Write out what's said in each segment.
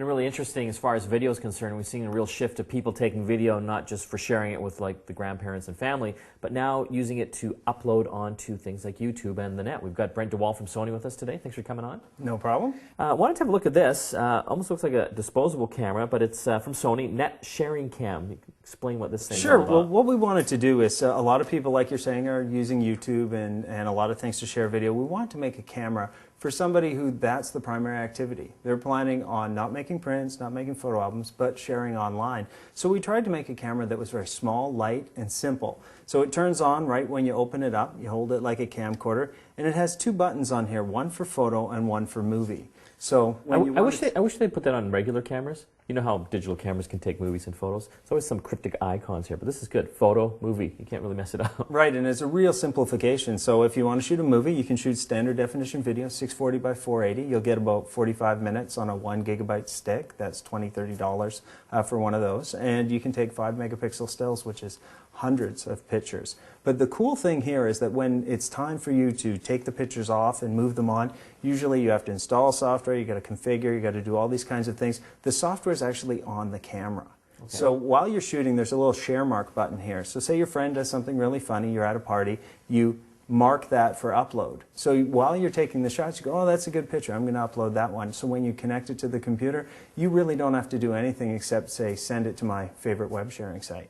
really interesting as far as video is concerned. We've seen a real shift of people taking video not just for sharing it with like the grandparents and family, but now using it to upload onto things like YouTube and the net. We've got Brent de Waal from Sony with us today. Thanks for coming on. No problem. Wanted to have a look at this. Almost looks like a disposable camera, but it's from Sony, Net Sharing Cam. You can explain what this thing is all about. Sure. Well, what we wanted to do is, a lot of people, like you're saying, are using YouTube and a lot of things to share video. We want to make a camera for somebody who that's the primary activity. They're planning on not making prints, not making photo albums, but sharing online. So we tried to make a camera that was very small, light, and simple. So it turns on right when you open it up. You hold it like a camcorder, and it has two buttons on here, one for photo and one for movie. So when I wish they put that on regular cameras. You know how digital cameras can take movies and photos? There's always some cryptic icons here, but this is good. Photo, movie. You can't really mess it up. Right, and it's a real simplification. So if you want to shoot a movie, you can shoot standard definition video, 640 by 480. You'll get about 45 minutes on a 1 gigabyte stick. That's $20, $30 for one of those. And you can take 5 megapixel stills, which is hundreds of pictures. But the cool thing here is that when it's time for you to take the pictures off and move them on, usually you have to install software, you got to configure, you got to do all these kinds of things. The software is actually on the camera. Okay. So while you're shooting, there's a little share mark button here. So say your friend does something really funny, you're at a party, you mark that for upload. So while you're taking the shots, you go, oh, that's a good picture, I'm going to upload that one. So when you connect it to the computer, you really don't have to do anything except say, send it to my favorite web sharing site.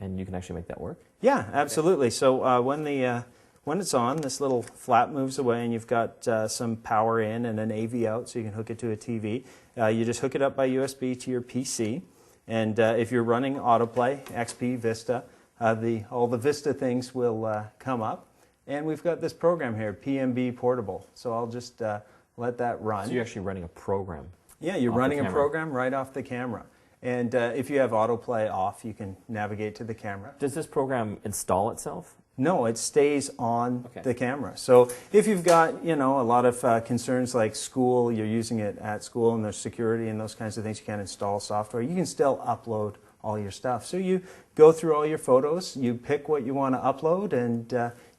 And you can actually make that work? Yeah, absolutely. So when it's on, this little flap moves away and you've got some power in and an AV out so you can hook it to a TV. You just hook it up by USB to your PC. And if you're running autoplay, XP, Vista, all the Vista things will come up. And we've got this program here, PMB Portable. So I'll just let that run. So you're actually running a program? Yeah, you're running a program right off the camera. And if you have autoplay off, you can navigate to the camera. Does this program install itself? No, it stays on the camera. So if you've got, a lot of concerns like school, you're using it at school and there's security and those kinds of things, you can't install software, you can still upload all your stuff. So you go through all your photos, you pick what you want to upload, and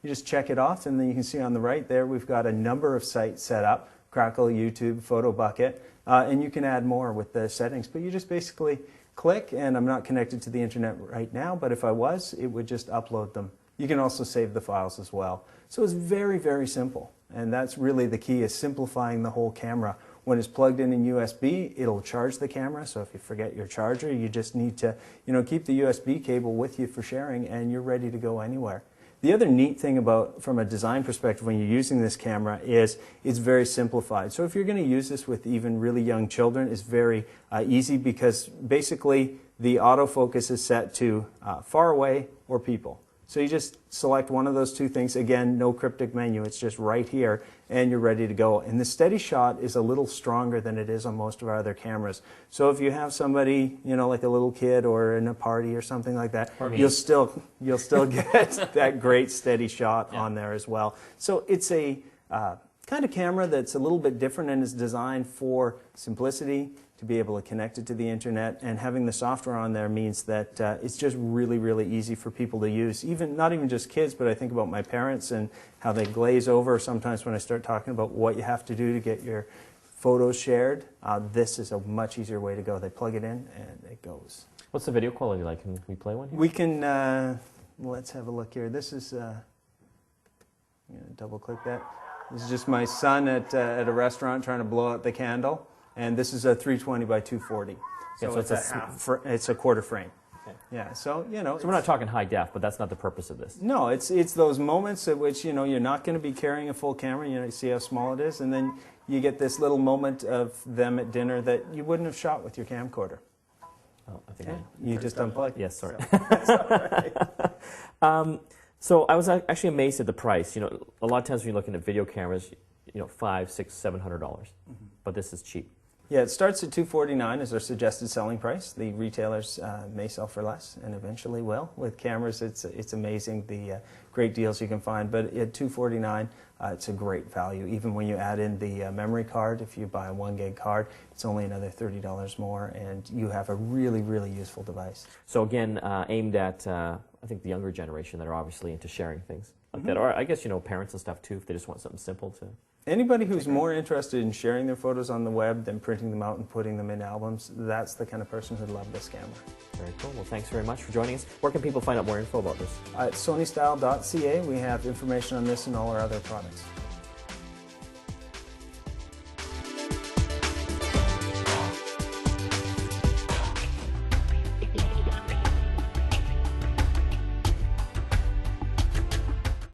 you just check it off, and then you can see on the right there we've got a number of sites set up, Crackle, YouTube, Photo Bucket, and you can add more with the settings. But you just basically click, and I'm not connected to the internet right now, but if I was, it would just upload them. You can also save the files as well. So it's very, very simple. And that's really the key, is simplifying the whole camera. When it's plugged in USB, it'll charge the camera. So if you forget your charger, you just need to keep the USB cable with you for sharing, and you're ready to go anywhere. The other neat thing about, from a design perspective, when you're using this camera is it's very simplified. So if you're going to use this with even really young children, it's very easy, because basically the autofocus is set to far away or people. So you just select one of those two things. Again, no cryptic menu. It's just right here, and you're ready to go. And the steady shot is a little stronger than it is on most of our other cameras. So if you have somebody, like a little kid or in a party or something like that, you'll still get that great steady shot on there as well. So it's a kind of camera that's a little bit different and is designed for simplicity, to be able to connect it to the internet, and having the software on there means that it's just really, really easy for people to use. Not even just kids, but I think about my parents and how they glaze over sometimes when I start talking about what you have to do to get your photos shared. This is a much easier way to go. They plug it in and it goes. What's the video quality like? Can we play one here? We can, let's have a look here. This is, I'm going to double click that. This is just my son at a restaurant trying to blow out the candle. And this is a 320 by 240. So it's a quarter frame. Okay. Yeah, so, So we're not talking high def, but that's not the purpose of this. No, it's those moments at which, you're not going to be carrying a full camera. You see how small it is, and then you get this little moment of them at dinner that you wouldn't have shot with your camcorder. Oh, I think you just unplugged. Yes, sorry. So, that's all right. So I was actually amazed at the price. A lot of times when you're looking at video cameras, $500, $600, $700, but this is cheap. Yeah, it starts at $249 as our suggested selling price. The retailers may sell for less, and eventually will. With cameras, it's amazing the great deals you can find. But at $249, it's a great value. Even when you add in the memory card, if you buy a 1 gig card, it's only another $30 more, and you have a really, really useful device. So again, aimed at, I think, the younger generation that are obviously into sharing things. like that. Or I guess, parents and stuff too, if they just want something simple to... Anybody who's more interested in sharing their photos on the web than printing them out and putting them in albums, that's the kind of person who'd love this camera. Very cool. Well, thanks very much for joining us. Where can people find out more info about this? At sonystyle.ca, we have information on this and all our other products.